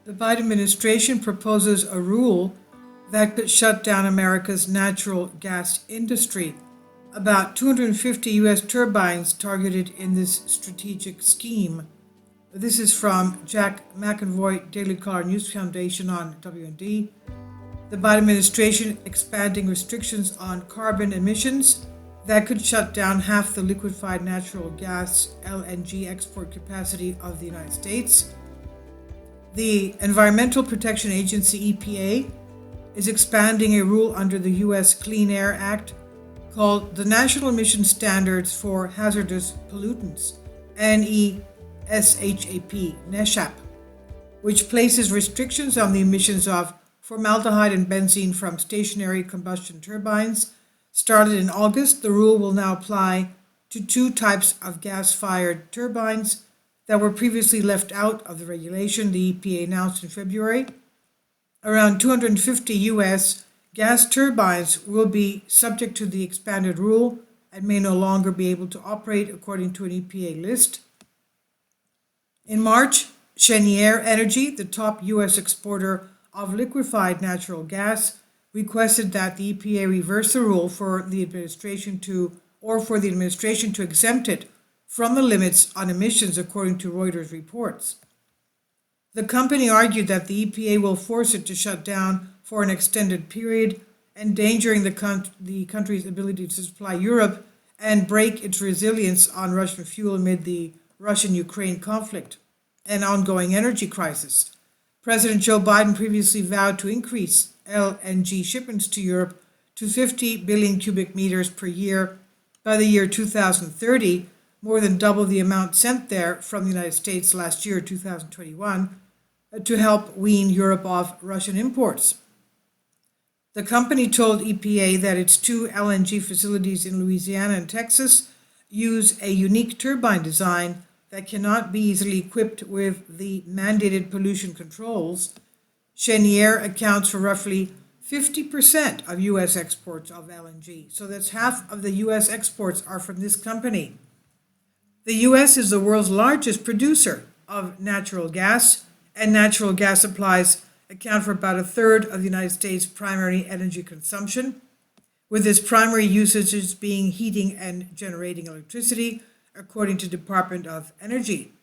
The Biden administration proposes a rule that could shut down America's natural gas industry. About 250 U.S. turbines targeted in this strategic scheme. This is from Jack McEnroy, Daily Caller News Foundation on WND. The Biden administration expanding restrictions on carbon emissions that could shut down half the liquefied natural gas LNG export capacity of the United States. The Environmental Protection Agency, EPA, is expanding a rule under the U.S. Clean Air Act called the National Emission Standards for Hazardous Pollutants, NESHAP, which places restrictions on the emissions of formaldehyde and benzene from stationary combustion turbines. Started in August, the rule will now apply to two types of gas-fired turbines that were previously left out of the regulation, the EPA announced in February. Around 250 U.S. gas turbines will be subject to the expanded rule and may no longer be able to operate according to an EPA list. In March, Cheniere Energy, the top U.S. exporter of liquefied natural gas, requested that the EPA reverse the rule for the administration to exempt it from the limits on emissions, according to Reuters reports. The company argued that the EPA will force it to shut down for an extended period, endangering the country's ability to supply Europe and break its resilience on Russian fuel amid the Russian-Ukraine conflict and ongoing energy crisis. President Joe Biden previously vowed to increase LNG shipments to Europe to 50 billion cubic meters per year by the year 2030, more than double the amount sent there from the United States last year, 2021, to help wean Europe off Russian imports. The company told EPA that its two LNG facilities in Louisiana and Texas use a unique turbine design that cannot be easily equipped with the mandated pollution controls. Cheniere accounts for roughly 50% of U.S. exports of LNG, so that's half of the U.S. exports are from this company. The U.S. is the world's largest producer of natural gas, and natural gas supplies account for about a third of the United States' primary energy consumption, with its primary usages being heating and generating electricity, according to the Department of Energy.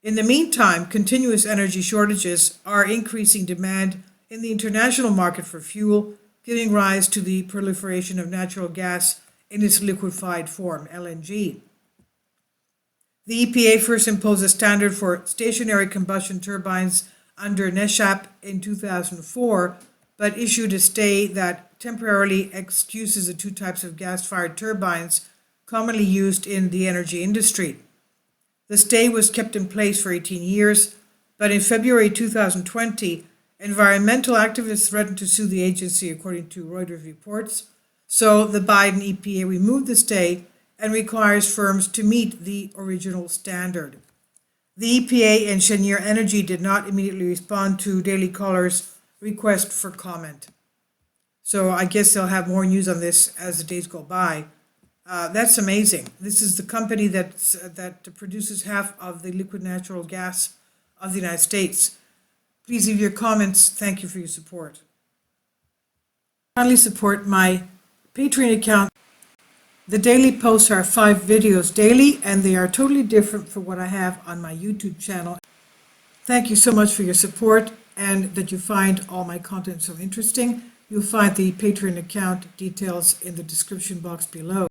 In the meantime, continuous energy shortages are increasing demand in the international market for fuel, giving rise to the proliferation of natural gas in its liquefied form, LNG. The EPA first imposed a standard for stationary combustion turbines under NESHAP in 2004, but issued a stay that temporarily excuses the two types of gas-fired turbines commonly used in the energy industry. The stay was kept in place for 18 years, but in February 2020, environmental activists threatened to sue the agency, according to Reuters reports. So the Biden EPA removed the stay and requires firms to meet the original standard. The EPA and Cheniere Energy did not immediately respond to Daily Caller's request for comment. So I guess they'll have more news on this as the days go by. That's amazing. This is the company that produces half of the liquid natural gas of the United States. Please leave your comments. Thank you for your support. Kindly support my Patreon account. The daily posts are 5 videos daily, and they are totally different from what I have on my YouTube channel. Thank you so much for your support and that you find all my content so interesting. You'll find the Patreon account details in the description box below.